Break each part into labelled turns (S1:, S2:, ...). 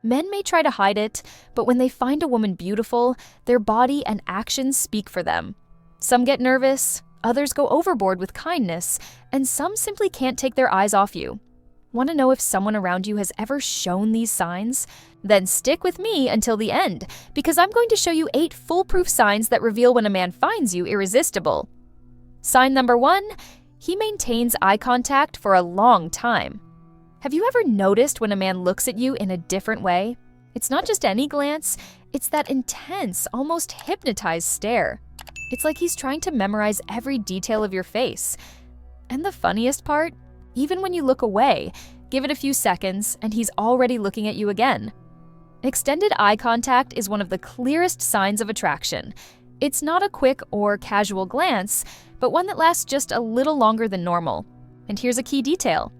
S1: Men may try to hide it, but when they find a woman beautiful, their body and actions speak for them. Some get nervous, others go overboard with kindness, and some simply can't take their eyes off you. Want to know if someone around you has ever shown these signs? Then stick with me until the end, because I'm going to show you 8 foolproof signs that reveal when a man finds you irresistible. Sign number 1, he maintains eye contact for a long time. Have you ever noticed when a man looks at you in a different way? It's not just any glance, it's that intense, almost hypnotized stare. It's like he's trying to memorize every detail of your face. And the funniest part? Even when you look away, give it a few seconds and he's already looking at you again. Extended eye contact is one of the clearest signs of attraction. It's not a quick or casual glance, but one that lasts just a little longer than normal. And here's a key detail: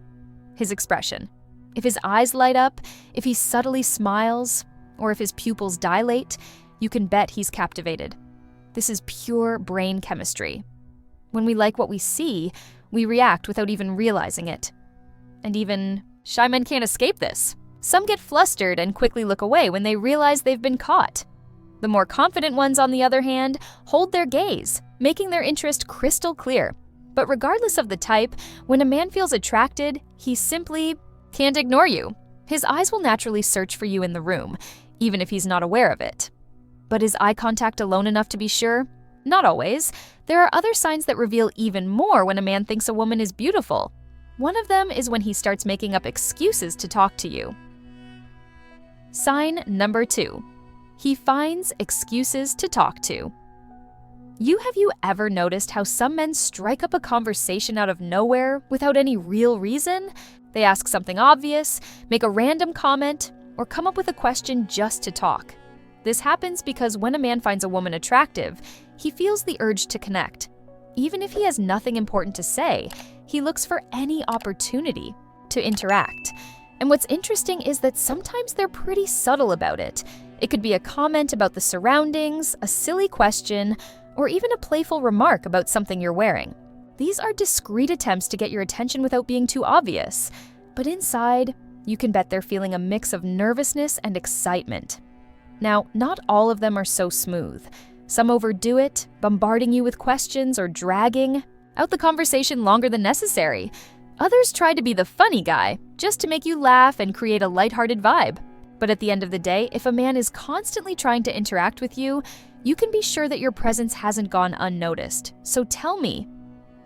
S1: his expression. If his eyes light up, if he subtly smiles, or if his pupils dilate, you can bet he's captivated. This is pure brain chemistry. When we like what we see, we react without even realizing it. And even shy men can't escape this. Some get flustered and quickly look away when they realize they've been caught. The more confident ones, on the other hand, hold their gaze, making their interest crystal clear. But regardless of the type, when a man feels attracted, he simply can't ignore you. His eyes will naturally search for you in the room, even if he's not aware of it. But is eye contact alone enough to be sure? Not always. There are other signs that reveal even more when a man thinks a woman is beautiful. One of them is when he starts making up excuses to talk to you. Sign number 2. He finds excuses to talk to. Have you ever noticed how some men strike up a conversation out of nowhere without any real reason? They ask something obvious, make a random comment, or come up with a question just to talk. This happens because when a man finds a woman attractive, he feels the urge to connect. Even if he has nothing important to say, he looks for any opportunity to interact. And what's interesting is that sometimes they're pretty subtle about it. It could be a comment about the surroundings, a silly question, or even a playful remark about something you're wearing. These are discreet attempts to get your attention without being too obvious. But inside, you can bet they're feeling a mix of nervousness and excitement. Now, not all of them are so smooth. Some overdo it, bombarding you with questions or dragging out the conversation longer than necessary. Others try to be the funny guy, just to make you laugh and create a lighthearted vibe. But at the end of the day, if a man is constantly trying to interact with you, you can be sure that your presence hasn't gone unnoticed. So tell me,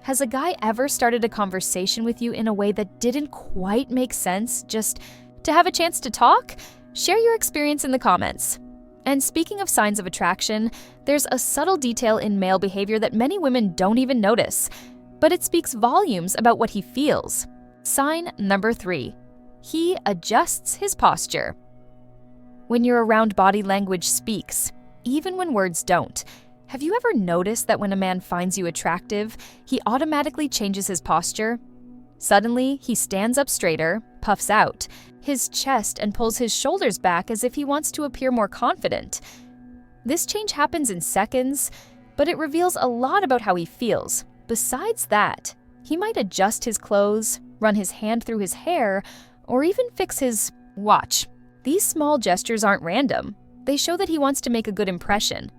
S1: has a guy ever started a conversation with you in a way that didn't quite make sense, just to have a chance to talk? Share your experience in the comments. And speaking of signs of attraction, there's a subtle detail in male behavior that many women don't even notice, but it speaks volumes about what he feels. Sign number 3. He adjusts his posture. When you're around, body language speaks, even when words don't. Have you ever noticed that when a man finds you attractive, he automatically changes his posture? Suddenly, he stands up straighter, puffs out his chest, and pulls his shoulders back as if he wants to appear more confident. This change happens in seconds, but it reveals a lot about how he feels. Besides that, he might adjust his clothes, run his hand through his hair, or even fix his watch. These small gestures aren't random. They show that he wants to make a good impression.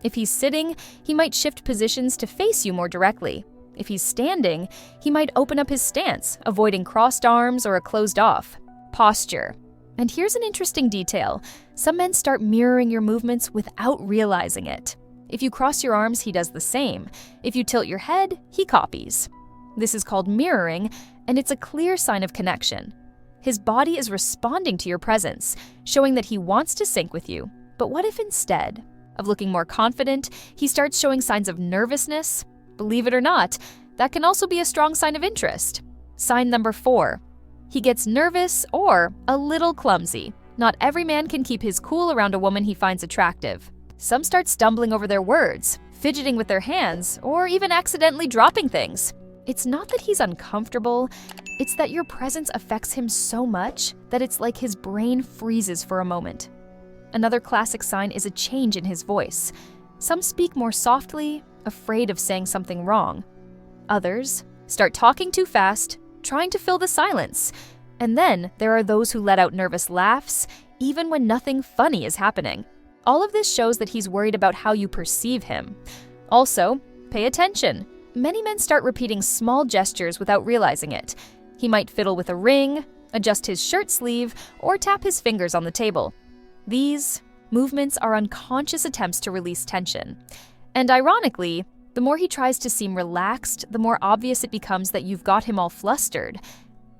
S1: If he's sitting, he might shift positions to face you more directly. If he's standing, he might open up his stance, avoiding crossed arms or a closed off posture. And here's an interesting detail. Some men start mirroring your movements without realizing it. If you cross your arms, he does the same. If you tilt your head, he copies. This is called mirroring, and it's a clear sign of connection. His body is responding to your presence, showing that he wants to sync with you. But what if instead of looking more confident, he starts showing signs of nervousness? Believe it or not, that can also be a strong sign of interest. Sign number 4. He gets nervous or a little clumsy. Not every man can keep his cool around a woman he finds attractive. Some start stumbling over their words, fidgeting with their hands, or even accidentally dropping things. It's not that he's uncomfortable, it's that your presence affects him so much that it's like his brain freezes for a moment. Another classic sign is a change in his voice. Some speak more softly, afraid of saying something wrong. Others start talking too fast, trying to fill the silence. And then there are those who let out nervous laughs, even when nothing funny is happening. All of this shows that he's worried about how you perceive him. Also, pay attention. Many men start repeating small gestures without realizing it. He might fiddle with a ring, adjust his shirt sleeve, or tap his fingers on the table. These movements are unconscious attempts to release tension. And ironically, the more he tries to seem relaxed, the more obvious it becomes that you've got him all flustered.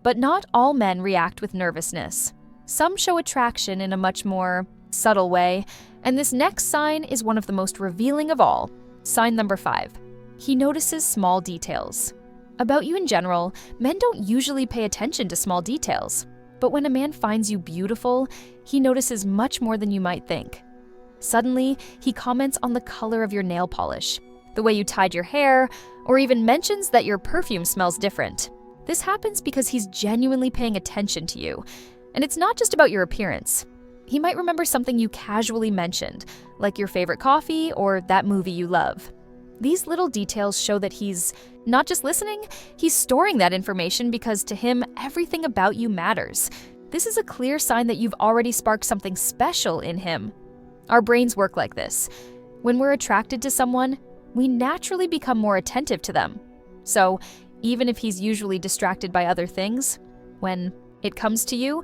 S1: But not all men react with nervousness. Some show attraction in a much more subtle way, and this next sign is one of the most revealing of all. Sign number 5. He notices small details. About you in general, men don't usually pay attention to small details. But when a man finds you beautiful, he notices much more than you might think. Suddenly, he comments on the color of your nail polish, the way you tied your hair, or even mentions that your perfume smells different. This happens because he's genuinely paying attention to you. And it's not just about your appearance. He might remember something you casually mentioned, like your favorite coffee or that movie you love. These little details show that he's not just listening, he's storing that information because to him, everything about you matters. This is a clear sign that you've already sparked something special in him. Our brains work like this. When we're attracted to someone, we naturally become more attentive to them. So, even if he's usually distracted by other things, when it comes to you,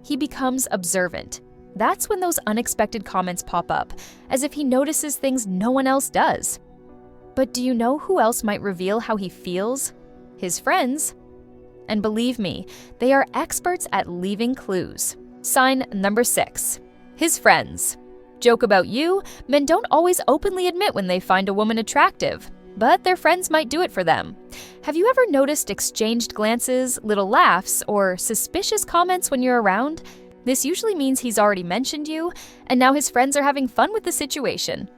S1: he becomes observant. That's when those unexpected comments pop up, as if he notices things no one else does. But do you know who else might reveal how he feels? His friends. And believe me, they are experts at leaving clues. Sign number 6. His friends. Joke about you, men don't always openly admit when they find a woman attractive, but their friends might do it for them. Have you ever noticed exchanged glances, little laughs, or suspicious comments when you're around? This usually means he's already mentioned you, and now his friends are having fun with the situation.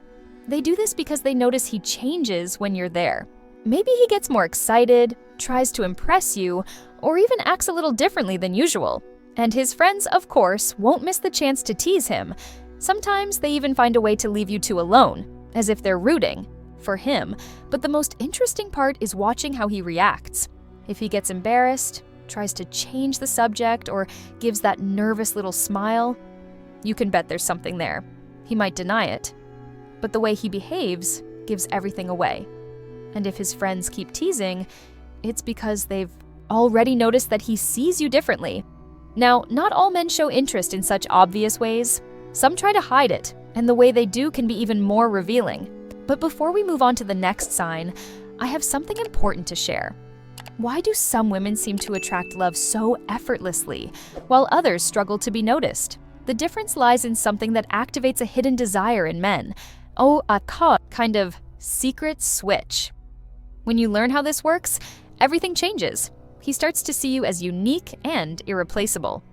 S1: They do this because they notice he changes when you're there. Maybe he gets more excited, tries to impress you, or even acts a little differently than usual. And his friends, of course, won't miss the chance to tease him. Sometimes they even find a way to leave you two alone, as if they're rooting for him. But the most interesting part is watching how he reacts. If he gets embarrassed, tries to change the subject, or gives that nervous little smile, you can bet there's something there. He might deny it, but the way he behaves gives everything away. And if his friends keep teasing, it's because they've already noticed that he sees you differently. Now, not all men show interest in such obvious ways. Some try to hide it, and the way they do can be even more revealing. But before we move on to the next sign, I have something important to share. Why do some women seem to attract love so effortlessly, while others struggle to be noticed? The difference lies in something that activates a hidden desire in men. A kind of secret switch. When you learn how this works, everything changes. He starts to see you as unique and irreplaceable.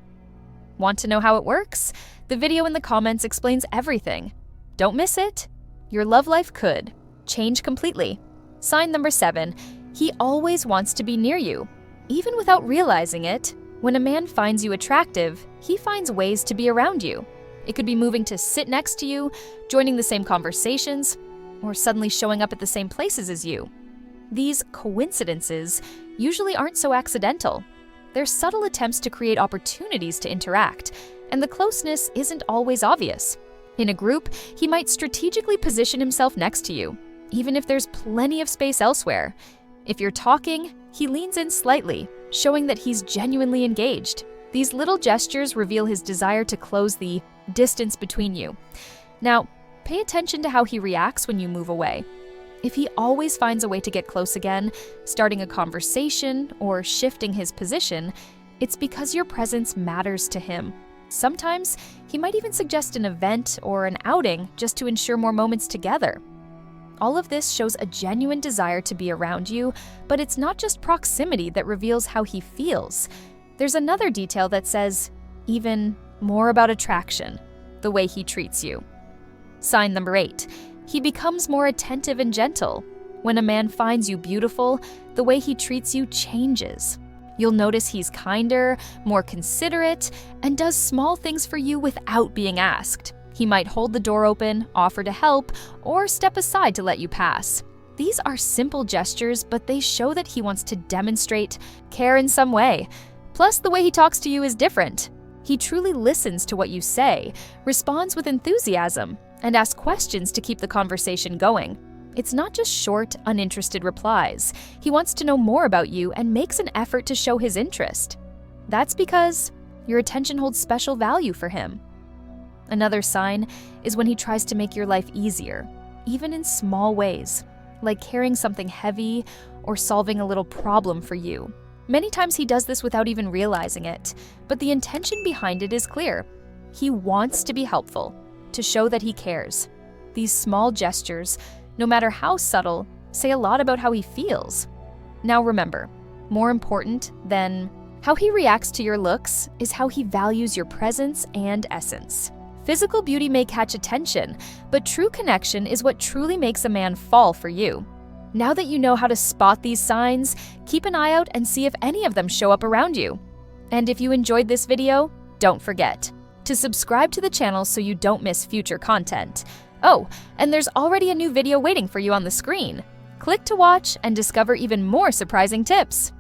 S1: Want to know how it works? The video in the comments explains everything. Don't miss it. Your love life could change completely. Sign number 7. He always wants to be near you. Even without realizing it, when a man finds you attractive, he finds ways to be around you. It could be moving to sit next to you, joining the same conversations, or suddenly showing up at the same places as you. These coincidences usually aren't so accidental. They're subtle attempts to create opportunities to interact, and the closeness isn't always obvious. In a group, he might strategically position himself next to you, even if there's plenty of space elsewhere. If you're talking, he leans in slightly, showing that he's genuinely engaged. These little gestures reveal his desire to close the distance between you. Now, pay attention to how he reacts when you move away. If he always finds a way to get close again, starting a conversation or shifting his position, it's because your presence matters to him. Sometimes, he might even suggest an event or an outing just to ensure more moments together. All of this shows a genuine desire to be around you, but it's not just proximity that reveals how he feels. There's another detail that says even more about attraction, the way he treats you. Sign number 8. He becomes more attentive and gentle. When a man finds you beautiful, the way he treats you changes. You'll notice he's kinder, more considerate, and does small things for you without being asked. He might hold the door open, offer to help, or step aside to let you pass. These are simple gestures, but they show that he wants to demonstrate care in some way. Plus, the way he talks to you is different. He truly listens to what you say, responds with enthusiasm, and asks questions to keep the conversation going. It's not just short, uninterested replies. He wants to know more about you and makes an effort to show his interest. That's because your attention holds special value for him. Another sign is when he tries to make your life easier, even in small ways, like carrying something heavy or solving a little problem for you. Many times he does this without even realizing it, but the intention behind it is clear. He wants to be helpful, to show that he cares. These small gestures, no matter how subtle, say a lot about how he feels. Now remember, more important than how he reacts to your looks is how he values your presence and essence. Physical beauty may catch attention, but true connection is what truly makes a man fall for you. Now that you know how to spot these signs, keep an eye out and see if any of them show up around you. And if you enjoyed this video, don't forget to subscribe to the channel so you don't miss future content. Oh, and there's already a new video waiting for you on the screen. Click to watch and discover even more surprising tips.